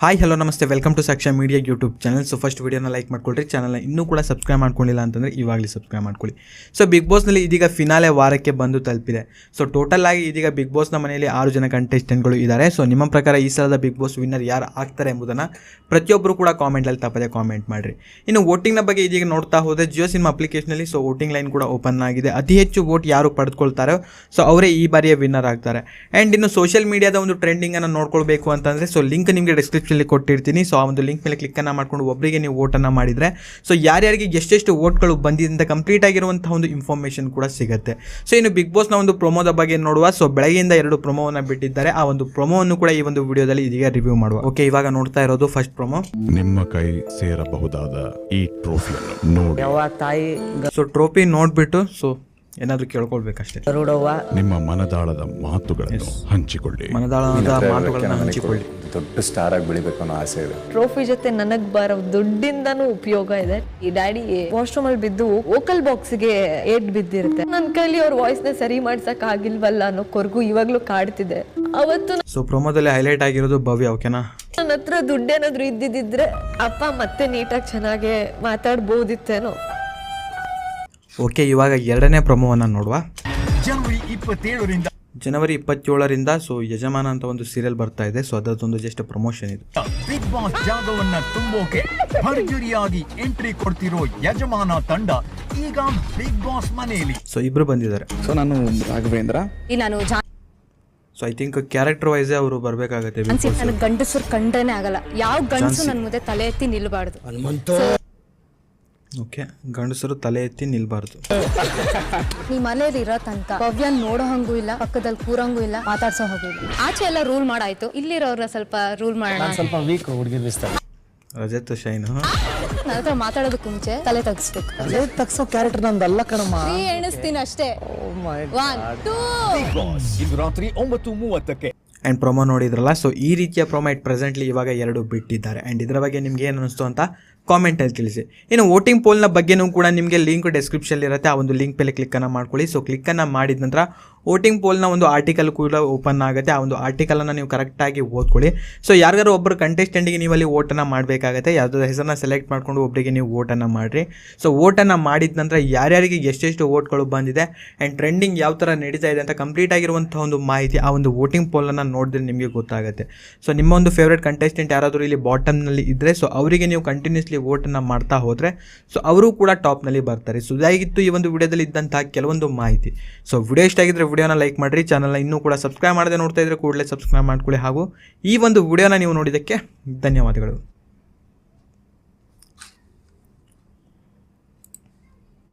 Hi hello ನಮಸ್ತೆ, welcome to Saksha media YouTube channel. So first ವೀಡಿಯೋನ like ಮಾಡ್ಕೊಳ್ರಿ, ಚಾನಲ್ನ ಇನ್ನೂ ಕೂಡ ಸಬ್ಸ್ಕ್ರೈಬ್ ಮಾಡ್ಕೊಂಡಿಲ್ಲ ಅಂತಂದರೆ ಇವಾಗಲೇ ಸಬ್ಸ್ಕ್ರೈಬ್ ಮಾಡ್ಕೊಳ್ಳಿ. ಸೊ ಬಿಗ್ ಬಾಸ್ನಲ್ಲಿ ಇದೀಗ ಫಿನಾಲೆ ವಾರಕ್ಕೆ ಬಂದು ತಲುಪಿದೆ. ಸೊ ಟೋಟಲ್ ಆಗಿ ಇದೀಗ ಬಿಗ್ ಬಾಸ್ನ ಮನೆಯಲ್ಲಿ 6 ಜನ ಕಂಟೆಸ್ಟೆಂಟ್ಗಳು ಇದ್ದಾರೆ. ಸೊ ನಿಮ್ಮ ಪ್ರಕಾರ ಈ ಸಲದ ಬಿಗ್ ಬಾಸ್ ವಿನ್ನರ್ ಯಾರು ಆಗ್ತಾರೆ ಎಂಬುದನ್ನು ಪ್ರತಿಯೊಬ್ಬರು ಕೂಡ ಕಾಮೆಂಟಲ್ಲಿ ತಪ್ಪದೆ ಕಾಮೆಂಟ್ ಮಾಡಿರಿ. ಇನ್ನು ವೋಟಿಂಗ್ನ ಬಗ್ಗೆ ಇದೀಗ ನೋಡ್ತಾ ಹೋದರೆ ಜಿಯೋ ಸಿನಿಮಾ ಅಪ್ಲಿಕೇಶನಲ್ಲಿ ಸೊ ವೋಟಿಂಗ್ ಲೈನ್ ಕೂಡ ಓಪನ್ ಆಗಿದೆ. ಅತಿ ಹೆಚ್ಚು ವೋಟ್ ಯಾರು ಪಡೆದುಕೊಳ್ತಾರೋ ಸೊ ಅವರೇ ಈ ಬಾರಿಯ ವಿನ್ನರ್ ಆಗ್ತಾರೆ. ಆ್ಯಂಡ್ ಇನ್ನು ಸೋಷಿಯಲ್ ಮೀಡಿಯಾದ ಒಂದು ಟ್ರೆಂಡಿಂಗನ್ನು ನೋಡ್ಕೊಳ್ಬೇಕು ಅಂತಂದರೆ ಸೊ ಲಿಂಕ್ ನಿಮಗೆ ಡಿಸ್ಕ್ರಿಪ್ಷನಲ್ಲಿ ಕೊಟ್ಟಿರ್ತೀನಿ. ಸೊ ಆ ಒಂದು ಲಿಂಕ್ ಮೇಲೆ ಕ್ಲಿಕ್ಕನ್ನು ಮಾಡಿಕೊಂಡು ಒಬ್ಬರಿಗೆ ನೀವು ವೋಟನ್ನು ಮಾಡಿದರೆ ಸೊ ಯಾರ್ಯಾರಿಗೆ ಎಷ್ಟೆಷ್ಟು ವೋಟ್ಗಳು ಬಂದಿದೆ ಅಂತ ಕಂಪ್ಲೀಟ್ ಆಗಿರುವಂಥ ಒಂದು ಇನ್ಫಾರ್ಮೇಷನ್ ಕೂಡ ಸಿಗುತ್ತೆ. ಸೊ ಇನ್ನು ಬಿಗ್ ಬಾಸ್ನ ಒಂದು ಪ್ರೊಮೋದ ಬಗ್ಗೆ ನೋಡುವ. ಸೊ ಬೆಳಗ್ಗೆಯಿಂದ 2 ಪ್ರೊಮೋವನ್ನು ಬಿಟ್ಟಿದ್ದಾರೆ. ಆ ಒಂದು ಪ್ರೊಮೋವನ್ನು ಕೂಡ ಈ ಒಂದು ವಿಡಿಯೋದಲ್ಲಿ ಇದೀಗ ರಿವ್ಯೂ ಮಾಡುವ. ಓಕೆ, ಇವಾಗ ನೋಡ್ತಾ ಇರೋದು ಫಸ್ಟ್ ಪ್ರೊಮೋ. ನಿಮ್ಮ ಕೈ ಸೇರಬಹುದಾದ ಈ ಟ್ರೋಫಿಯನ್ನು ನೋಡಿ. ಸೊ ಟ್ರೋಫಿ ನೋಡ್ಬಿಟ್ಟು ಸೊ ಏನಾದರೂ ಕೇಳ್ಕೊಳ್ಬೇಕಷ್ಟೇ. ನಿಮ್ಮ ಮನದಾಳದ ಮಾತುಗಳನ್ನು ಹಂಚಿಕೊಳ್ಳಿ. ದೊಡ್ಡ ಸ್ಟಾರ್ ಆಗಿ ಬೆಳಿಬೇಕು ಅನ್ನೋ ಆಸೆ ಇದೆ. ಟ್ರೋಫಿ ಜೊತೆ ನನಗ್ ಬರೋ ದುಡ್ಡಿಂದಾನು ಉಪಯೋಗ ಇದೆ. ಈ ಡ್ಯಾಡಿ ವಾಶ್ರೂಮ್ ಅಲ್ಲಿ ಬಿದ್ದು ವೋಕಲ್ ಬಾಕ್ಸ್ ಗೆ ಏಟ್ ಬಿದ್ದಿರುತ್ತೆ. ನನ್ನ ಕೈಲಿ ಅವ್ರ ವಾಯ್ಸ್ ನ ಸರಿ ಮಾಡ್ಸಕ್ ಆಗಿಲ್ವಲ್ಲ ಅನ್ನೋ ಕೊರಗು ಇವಾಗ್ಲೂ ಕಾಡ್ತಿದೆ. ಅವತ್ತು ಸೊ ಪ್ರೊಮೋದಲ್ಲಿ ಹೈಲೈಟ್ ಆಗಿರೋದು ಭವ್ಯ. ಓಕೆನಾ, ನನ್ನ ಹತ್ರ ದುಡ್ಡೇನಾದ್ರು ಇದ್ದಿದ್ರೆ ಅಪ್ಪ ಮತ್ತೆ ನೀಟಾಗಿ ಚೆನ್ನಾಗಿ ಮಾತಾಡ್ಬೋದಿತ್ತೇನೋ. ಓಕೆ, ಇವಾಗ 2ನೇ ಪ್ರೊಮೋವನ್ನು ನೋಡುವ. ಜನವರಿ 27ರಿಂದ ಸೊ ಯಜಮಾನ ಅಂತ ಒಂದು ಸೀರಿಯಲ್ ಬರ್ತಾ ಇದೆ. ಸೊ ಅದರದೊಂದು ಜಸ್ಟ್ ಪ್ರಮೋಷನ್ ಇದು. ಬಿಗ್ ಬಾಸ್ ಜಾಗವನ್ನ ತುಂಬೋಕೆ ಭರ್ಜರಿಯಾಗಿ ಎಂಟ್ರಿ ಕೊಡ್ತಿರೋ ಯಜಮಾನ ತಂಡ ಈಗ ಬಿಗ್ ಬಾಸ್ ಮನೆಯಲ್ಲಿ. ಸೊ ಇಬ್ರು ಬಂದಿದ್ದಾರೆ. ಸೊ ನಾನು Raghavendra. So I think character wise ಅವರು ಬರಬೇಕಾಗತ್ತೆ. ನನಗೆ ಗಂಡಸರು ಕಂಡ್ರೇನೆ ಆಗಲ್ಲ. ಯಾವ ಗಂಡಸು ನನ್ನ ಮುಂದೆ ತಲೆ ಎತ್ತಿ ನಿಲ್ಬಾರ್ದು. ಓಕೆ, ಗಂಡಸರು ತಲೆ ಎತ್ತಿ ನಿಲ್ಬಾರ್ದು. ನೀ ಮನೇಲಿ ಇರೋ ತನಕ ಭವ್ಯನ್ ನೋಡೋ ಹಂಗೂ ಇಲ್ಲ, ಪಕ್ಕದಲ್ಲಿ ಕೂರಂಗೂ ಇಲ್ಲ, ಮಾತಾಡ್ಸೋ ಹೋಗಿಲ್ಲ. ಆಚೆ ಎಲ್ಲ ರೂಲ್ ಮಾಡಾಯ್ತು, ಇಲ್ಲಿರೋರ್ನ ಸ್ವಲ್ಪ ರೂಲ್ ಮಾಡೋಣ. ಸ್ವಲ್ಪ ವೀಕ್ ಹುಡುಗಿರ್ಸ್ತಾರೆ. ರಜತ್ ಶೈನ್ ನನ್ನ ಹತ್ರ ಮಾತಾಡೋದಕ್ಕೆ ಮುಂಚೆ ತಲೆ ತಗ್ಸ್ಬೇಕು. ತಲೆ ತಗ್ಸೋ ಕ್ಯಾರೆಕ್ಟರ್ ನಂದಲ್ಲ ಕಣಮ್ಮ. ಎಣಿಸ್ತೀನಿ ಅಷ್ಟೇ. 1 2 ಇದು ರಾತ್ರಿ 9:30ಕ್ಕೆ. ಆ್ಯಂಡ್ ಪ್ರೊಮೋ ನೋಡಿದ್ರಲ್ಲ. ಸೊ ಈ ರೀತಿಯ ಪ್ರೊಮೋ ಪ್ರೆಸೆಂಟ್ಲಿ ಇವಾಗ 2 ಬಿಟ್ಟಿದ್ದಾರೆ. ಆ್ಯಂಡ್ ಇದರ ಬಗ್ಗೆ ನಿಮ್ಗೆ ಏನು ಅನಿಸ್ತು ಅಂತ ಕಾಮೆಂಟಲ್ಲಿ ತಿಳಿಸಿ. ಇನ್ನು ವೋಟಿಂಗ್ ಪೋಲ್ನ ಬಗ್ಗೆನೂ ಕೂಡ ನಿಮಗೆ ಲಿಂಕ್ ಡಿಸ್ಕ್ರಿಪ್ಷನ್ ಇರುತ್ತೆ. ಆ ಒಂದು ಲಿಂಕ್ ಮೇಲೆ ಕ್ಲಿಕ್ಕನ್ನು ಮಾಡ್ಕೊಳ್ಳಿ. ಸೊ ಕ್ಲಿಕ್ಕನ್ನು ಮಾಡಿದ ನಂತರ ವೋಟಿಂಗ್ ಪೋಲ್ನ ಒಂದು ಆರ್ಟಿಕಲ್ ಕೂಡ ಓಪನ್ ಆಗುತ್ತೆ. ಆ ಒಂದು ಆರ್ಟಿಕಲನ್ನು ನೀವು ಕರೆಕ್ಟಾಗಿ ಓದ್ಕೊಳ್ಳಿ. ಸೊ ಯಾರಿಗಾರು ಒಬ್ಬರು ಕಂಟೆಸ್ಟೆಂಟಿಗೆ ನೀವಲ್ಲಿ ವೋಟನ್ನು ಮಾಡಬೇಕಾಗತ್ತೆ. ಯಾವುದಾದ್ರು ಹೆಸರನ್ನ ಸೆಲೆಕ್ಟ್ ಮಾಡಿಕೊಂಡು ಒಬ್ಬರಿಗೆ ನೀವು ವೋಟನ್ನು ಮಾಡಿರಿ. ಸೊ ವೋಟನ್ನು ಮಾಡಿದ ನಂತರ ಯಾರ್ಯಾರಿಗೆ ಎಷ್ಟೆಷ್ಟು ವೋಟ್ಗಳು ಬಂದಿದೆ ಆ್ಯಂಡ್ ಟ್ರೆಂಡಿಂಗ್ ಯಾವ ಥರ ನಡೀತಾ ಇದೆ ಅಂತ ಕಂಪ್ಲೀಟ್ ಆಗಿರುವಂಥ ಒಂದು ಮಾಹಿತಿ ಆ ಒಂದು ವೋಟಿಂಗ್ ಪೋಲನ್ನು ನೋಡಿದ್ರೆ ನಿಮಗೆ ಗೊತ್ತಾಗುತ್ತೆ. ಸೊ ನಿಮ್ಮ ಒಂದು ಫೇವ್ರೇಟ್ ಕಂಟೆಸ್ಟೆಂಟ್ ಯಾರಾದರೂ ಇಲ್ಲಿ ಬಾಟಮ್ನಲ್ಲಿ ಇದ್ದರೆ ಸೊ ಅವರಿಗೆ ನೀವು ಕಂಟಿನ್ಯೂಸ್ಲಿ ವೋಟನ್ನು ಮಾಡ್ತಾ ಹೋದರೆ ಸೊ ಅವರು ಕೂಡ ಟಾಪ್ನಲ್ಲಿ ಬರ್ತಾರೆ. ಸೊ ಇದಾಗಿತ್ತು ಈ ಒಂದು ವಿಡಿಯೋದಲ್ಲಿ ಇದ್ದಂತಹ ಕೆಲವೊಂದು ಮಾಹಿತಿ. ಸೊ ವಿಡಿಯೋ ಇಷ್ಟ ಆಗಿದ್ರೆ ವಿಡಿಯೋನ ಲೈಕ್ ಮಾಡಿರಿ. ಚಾನಲ್ನ ಇನ್ನೂ ಕೂಡ ಸಬ್ಸ್ಕ್ರೈಬ್ ಮಾಡದೆ ನೋಡ್ತಾ ಇದ್ರೆ ಕೂಡಲೇ ಸಬ್ಸ್ಕ್ರೈಬ್ ಮಾಡ್ಕೊಳ್ಳಿ. ಹಾಗೂ ಈ ಒಂದು ವಿಡಿಯೋನ ನೀವು ನೋಡಿದ್ದಕ್ಕೆ ಧನ್ಯವಾದಗಳು.